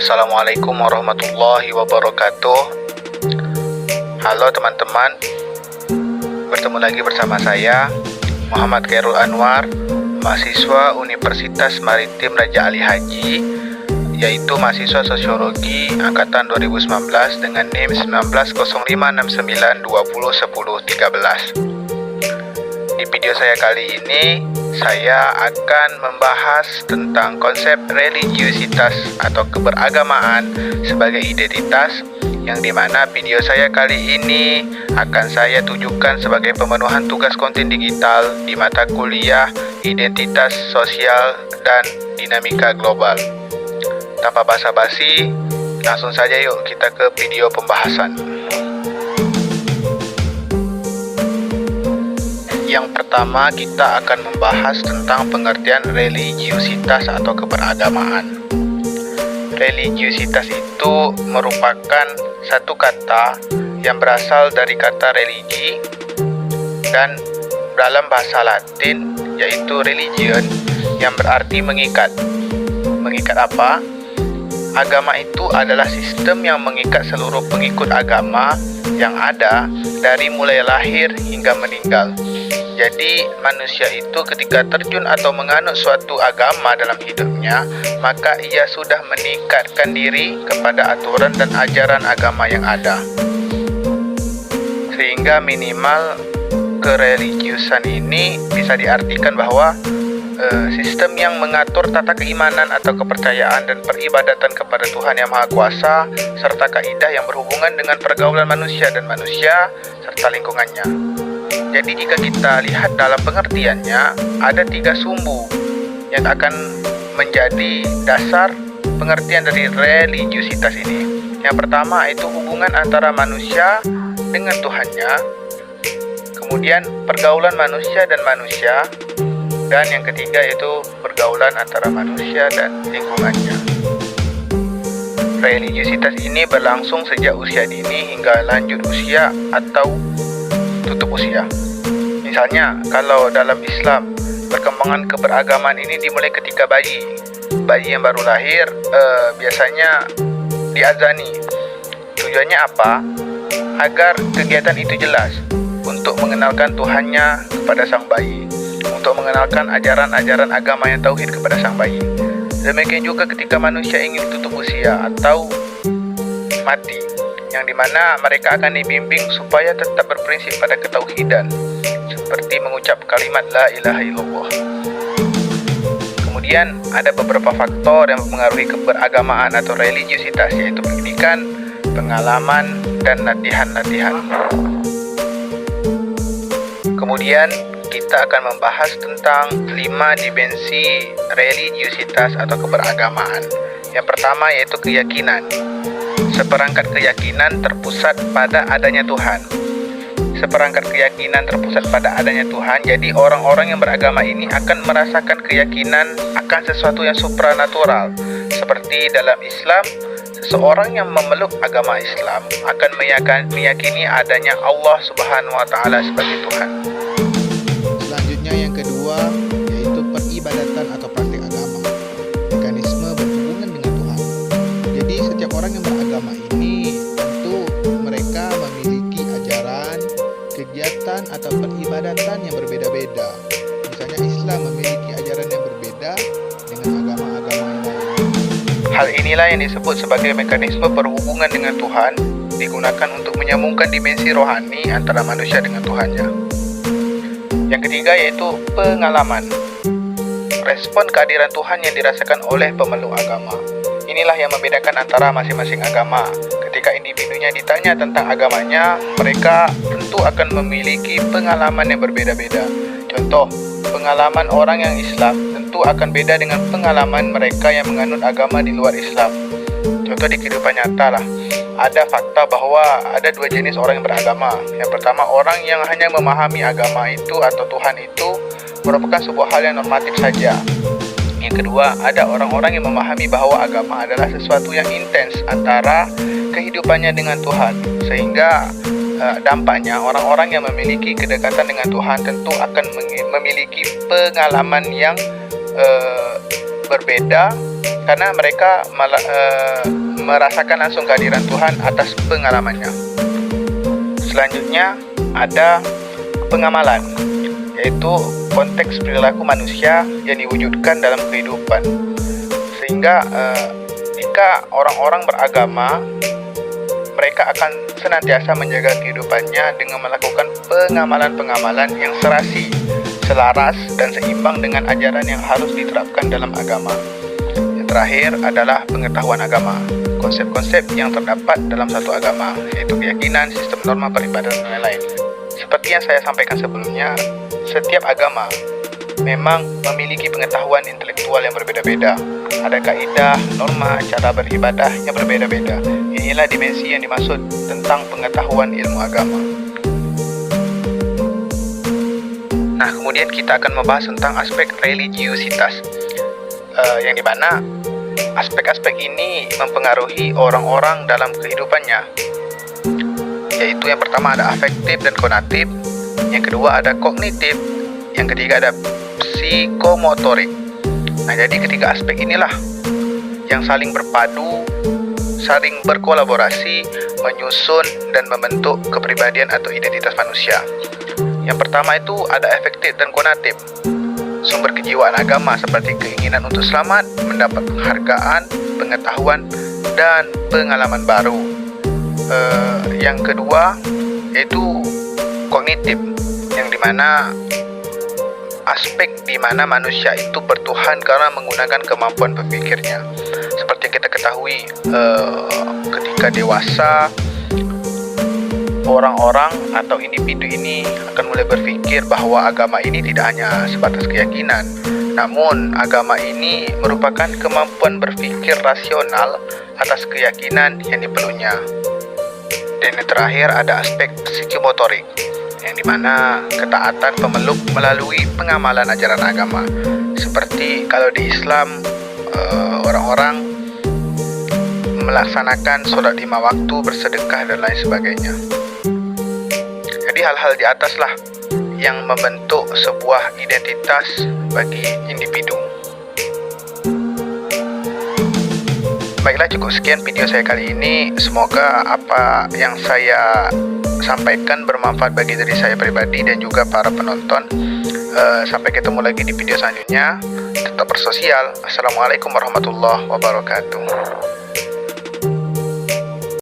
Assalamualaikum warahmatullahi wabarakatuh. Halo teman-teman, bertemu lagi bersama saya Muhammad Khairul Anwar, mahasiswa Universitas Maritim Raja Ali Haji, yaitu mahasiswa Sosiologi Angkatan 2019 dengan NIM 190569201013. Di video saya kali ini, saya akan membahas tentang konsep religiusitas atau keberagamaan sebagai identitas, yang dimana video saya kali ini akan saya tujukan sebagai pemenuhan tugas konten digital di mata kuliah Identitas Sosial dan Dinamika Global. Tanpa basa-basi, langsung saja yuk kita ke video pembahasan. Yang pertama, kita akan membahas tentang pengertian religiusitas atau keberagamaan. Religiusitas itu merupakan satu kata yang berasal dari kata religi dan dalam bahasa Latin yaitu religion, yang berarti mengikat. Mengikat apa? Agama itu adalah sistem yang mengikat seluruh pengikut agama yang ada dari mulai lahir hingga meninggal. Jadi manusia itu ketika terjun atau menganut suatu agama dalam hidupnya, maka ia sudah meningkatkan diri kepada aturan dan ajaran agama yang ada. Sehingga minimal kereligiusan ini bisa diartikan bahwa sistem yang mengatur tata keimanan atau kepercayaan dan peribadatan kepada Tuhan Yang Maha Kuasa, serta kaidah yang berhubungan dengan pergaulan manusia dan manusia serta lingkungannya. Jadi jika kita lihat dalam pengertiannya, ada 3 sumbu yang akan menjadi dasar pengertian dari religiusitas ini. Yang pertama itu hubungan antara manusia dengan Tuhannya, kemudian pergaulan manusia dan manusia, dan yang ketiga yaitu pergaulan antara manusia dan lingkungannya. Religiusitas ini berlangsung sejak usia dini hingga lanjut usia atau tutup usia. Misalnya, kalau dalam Islam, perkembangan keberagaman ini dimulai ketika bayi yang baru lahir biasanya diazani. Tujuannya apa? Agar kegiatan itu jelas, untuk mengenalkan Tuhannya kepada sang bayi, untuk mengenalkan ajaran-ajaran agama yang tauhid kepada sang bayi. Demikian juga ketika manusia ingin tutup usia atau mati, yang dimana mereka akan dibimbing supaya tetap berprinsip pada ketauhidan, seperti mengucap kalimat la ilaha illallah. Kemudian ada beberapa faktor yang mempengaruhi keberagamaan atau religiusitas, yaitu pendidikan, pengalaman, dan latihan-latihan. Kemudian kita akan membahas tentang 5 dimensi religiusitas atau keberagamaan. Yang pertama yaitu keyakinan. Seperangkat keyakinan terpusat pada adanya Tuhan. Seperangkat keyakinan terpusat pada adanya Tuhan. Jadi orang-orang yang beragama ini akan merasakan keyakinan akan sesuatu yang supranatural. Seperti dalam Islam, seseorang yang memeluk agama Islam akan meyakini adanya Allah Subhanahu wa Ta'ala sebagai Tuhan. Selanjutnya yang kedua yaitu peribadatan atau praktik agama. Mekanisme berhubungan dengan Tuhan. Jadi setiap orang yang beragama ini tentu mereka memiliki ajaran, kegiatan atau peribadatan yang berbeda-beda. Misalnya Islam memiliki ajaran yang berbeda dengan agama-agama yang lain. Hal inilah yang disebut sebagai mekanisme perhubungan dengan Tuhan, digunakan untuk menyambungkan dimensi rohani antara manusia dengan Tuhannya. Yang ketiga yaitu pengalaman. Respon kehadiran Tuhan yang dirasakan oleh pemeluk agama. Inilah yang membedakan antara masing-masing agama. Ketika individunya ditanya tentang agamanya, mereka tentu akan memiliki pengalaman yang berbeda-beda. Contoh, pengalaman orang yang Islam tentu akan beda dengan pengalaman mereka yang menganut agama di luar Islam. Contoh di kehidupan nyata lah. Ada fakta bahwa ada 2 jenis orang yang beragama. Yang pertama, orang yang hanya memahami agama itu atau Tuhan itu merupakan sebuah hal yang normatif saja. Yang kedua, ada orang-orang yang memahami bahwa agama adalah sesuatu yang intens antara kehidupannya dengan Tuhan. Sehingga dampaknya orang-orang yang memiliki kedekatan dengan Tuhan tentu akan memiliki pengalaman yang berbeda karena mereka merasakan langsung kehadiran Tuhan atas pengalamannya. Selanjutnya ada pengamalan, yaitu konteks perilaku manusia yang diwujudkan dalam kehidupan. Sehingga jika orang-orang beragama, mereka akan senantiasa menjaga kehidupannya dengan melakukan pengamalan-pengamalan yang serasi, selaras, dan seimbang dengan ajaran yang harus diterapkan dalam agama. Yang terakhir adalah pengetahuan agama, konsep-konsep yang terdapat dalam satu agama, yaitu keyakinan, sistem norma peribadatan, dan lain-lain. Seperti yang saya sampaikan sebelumnya, setiap agama memang memiliki pengetahuan intelektual yang berbeda-beda. Ada kaidah, norma, cara beribadah yang berbeda-beda. Inilah dimensi yang dimaksud tentang pengetahuan ilmu agama. Nah, kemudian kita akan membahas tentang aspek religiusitas, yang dimana aspek-aspek ini mempengaruhi orang-orang dalam kehidupannya. Yaitu yang pertama ada afektif dan konatif, yang kedua ada kognitif, yang ketiga ada psikomotorik. Nah, jadi ketiga aspek inilah yang saling berpadu, saling berkolaborasi, menyusun dan membentuk kepribadian atau identitas manusia. Yang pertama itu ada efektif dan konatif. Sumber kejiwaan agama seperti keinginan untuk selamat, mendapat penghargaan, pengetahuan, dan pengalaman baru. Yang kedua yaitu kognitif, yang dimana aspek di mana manusia itu bertuhan karena menggunakan kemampuan berpikirnya. Seperti yang kita ketahui, ketika dewasa, orang-orang atau individu ini akan mulai berpikir bahwa agama ini tidak hanya sebatas keyakinan, namun agama ini merupakan kemampuan berpikir rasional atas keyakinan yang dipeluknya. Dan yang terakhir ada aspek psikomotorik, yang dimana ketaatan pemeluk melalui pengamalan ajaran agama. Seperti kalau di Islam, orang-orang melaksanakan sholat 5 waktu, bersedekah, dan lain sebagainya. Jadi hal-hal di ataslah yang membentuk sebuah identitas bagi individu. Baiklah, cukup sekian video saya kali ini. Semoga apa yang saya sampaikan bermanfaat bagi diri saya pribadi dan juga para penonton. Sampai ketemu lagi di video selanjutnya. Tetap bersosial. Assalamualaikum warahmatullahi wabarakatuh.